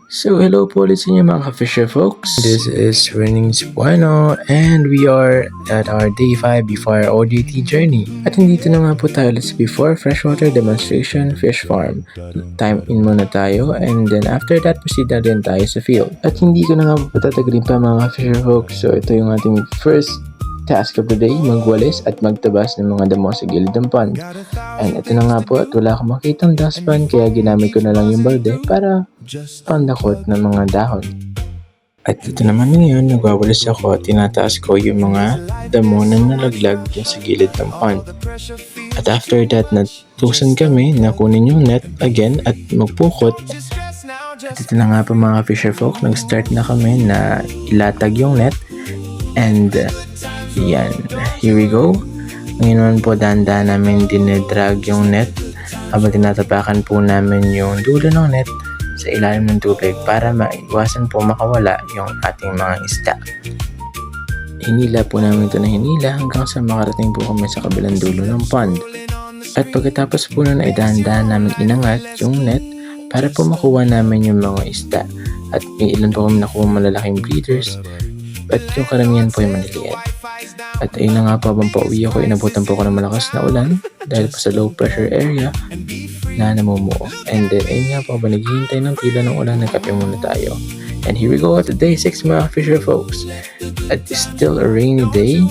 So hello po ulit sa inyo mga ka-fisher folks. This is Renings Bueno and we are at our day 5 before our OJT journey. At nandito na nga po tayo ulit sa before freshwater demonstration fish farm. Time in muna tayo and then after that proceed na rin tayo sa field. At hindi ko na nga po patatagalin pa mga ka-fisher folks. So ito yung ating first task of the day, magwalis at magtabas ng mga damo sa gilid ng pond. And ito na nga po at wala akong makitang dustpan kaya ginamit ko na lang yung balde para pandakot ng mga dahon. At ito naman ngayon, nagwawalis ako at tinataas ko yung mga damo na nalaglag sa gilid ng pond. At after that, natusan kami na kunin yung net again at magpukot. At ito na nga po mga fisher folk, nag-start na kami na ilatag yung net. And yan, here we go. Ngayon naman po dahan-dahan namin dinedrag yung net habang tinatapakan po namin yung dulo ng net sa ilalim ng tubig para maiwasan po makawala yung ating mga isda. Hinila po namin ito na hinila hanggang sa makarating po kami sa kabilang dulo ng pond. At pagkatapos po nun ay dahan-dahan namin inangat yung net para po makuha namin yung mga isda. At may ilan po kami nakuha malalaking breeders at yung karamihan po ay maniliit. At ayun na nga po, habang pauwi ako, inabutan po ako ng malakas na ulan dahil pa sa low pressure area na namumuo. And then ayun nga po, habang naghihintay ng tila ng ulan, nagkape muna tayo. And here we go at day 6 mga fisher folks. At it's still a rainy day.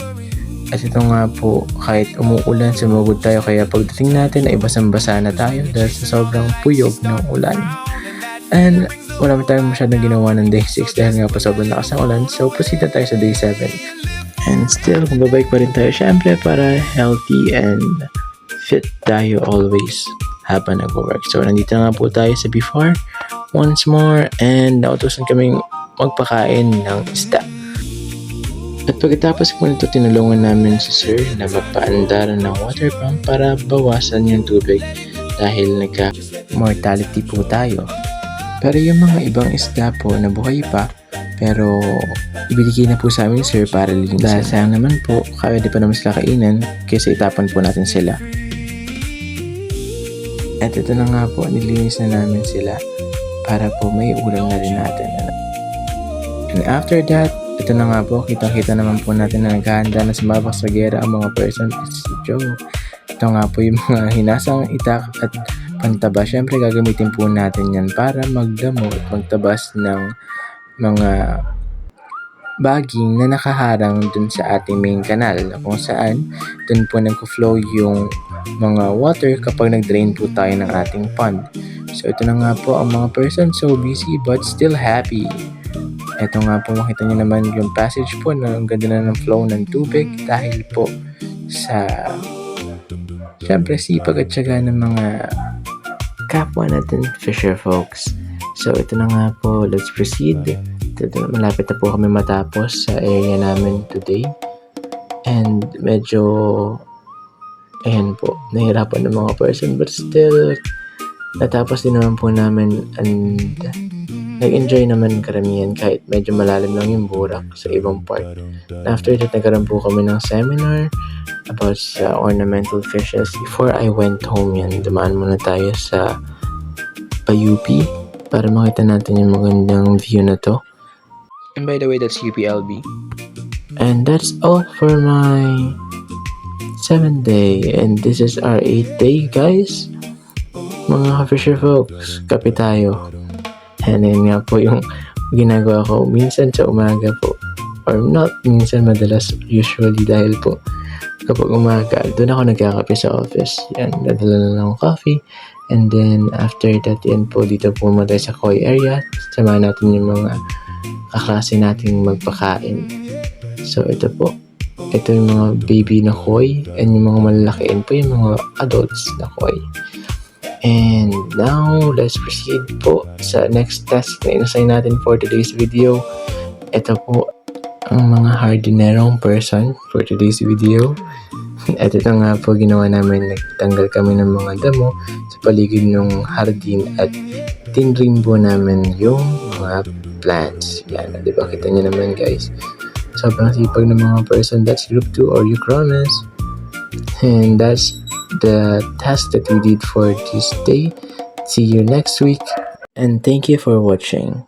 At ito nga po, kahit umuulan, sumugod tayo. Kaya pagdating natin ay basang-basa na tayo dahil sa sobrang puyog ng ulan. And wala pa tayong masyadong ginawa ng day 6 dahil nga po sobrang lakas ng ulan. So proceed na tayo sa day 7. And still, magbabike pa rin tayo syempre para healthy and fit tayo always habang nag-work. So nandito na nga po tayo sa before once more and nautusan kaming magpakain ng isda. At pagkatapos po nito, tinulungan namin si Sir na magpaandar ng water pump para bawasan yung tubig dahil nagka-mortality po tayo. Pero yung mga ibang isda po na buhay pa, pero ibigay na po sa amin Sir para linisin. Dahil sayang naman po, pwede pa naman sila kainan kaysa itapon po natin sila. At ito na nga po, nilinis na namin sila para po may ulam na rin natin. And after that, ito na nga po, kitang-kita naman po natin na naghahanda na sumabak sa gera ang mga person. It's a joke. Ito nga po yung mga hinasang itak at pantaba. Siyempre gagamitin po natin yan para magdamo at magtabas ng mga baging na nakaharang dun sa ating main canal na kung saan dun po nagko-flow yung mga water kapag nag-drain po tayo ng ating pond. So ito na nga po ang mga person, so busy but still happy. Ito nga po, makita nyo naman yung passage po na ang ganda na ng flow ng tubig dahil po sa syempre sipag at syaga ng mga kapwa natin fisher folks. So ito na nga po, let's proceed. Malapit na po kami matapos sa area namin today. And medyo, ayan po, nahirapan ng mga person but still, natapos din naman po namin and nag-enjoy naman karamihan kahit medyo malalim lang yung burak sa ibang part. After that, nagkaroon po kami ng seminar about sa ornamental fishes. Before I went home yan, dumaan muna tayo sa Payupi para makita natin yung magandang view na to. And by the way, that's UPLB. And that's all for my 7th day. And this is our 8th day, guys. Mga fisher folks, kape tayo. And yun nga po yung ginagawa ko minsan sa umaga po. Or not minsan, madalas usually dahil po kapag umaga, doon ako nagkakape sa office. Yan, dadala na lang akong coffee. And then after that, yan po, dito po muna tayo sa koi area. Samahan natin yung mga kaklase nating magpakain. So ito po, ito yung mga baby na koi and yung mga malalakiin po yung mga adults na koi. And now, let's proceed po sa next task na inassign natin for today's video. Ito po ang mga hardinerong person for today's video. At ito nga po ginawa namin, nagtanggal kami ng mga damo sa paligid ng hardin at tinrim po namin yung mga plants. Yan, diba? Kita nyo naman guys. Sobrang sipag ng mga person. That's group 2 or Euchromis. And that's the task that we did for this day. See you next week. And thank you for watching.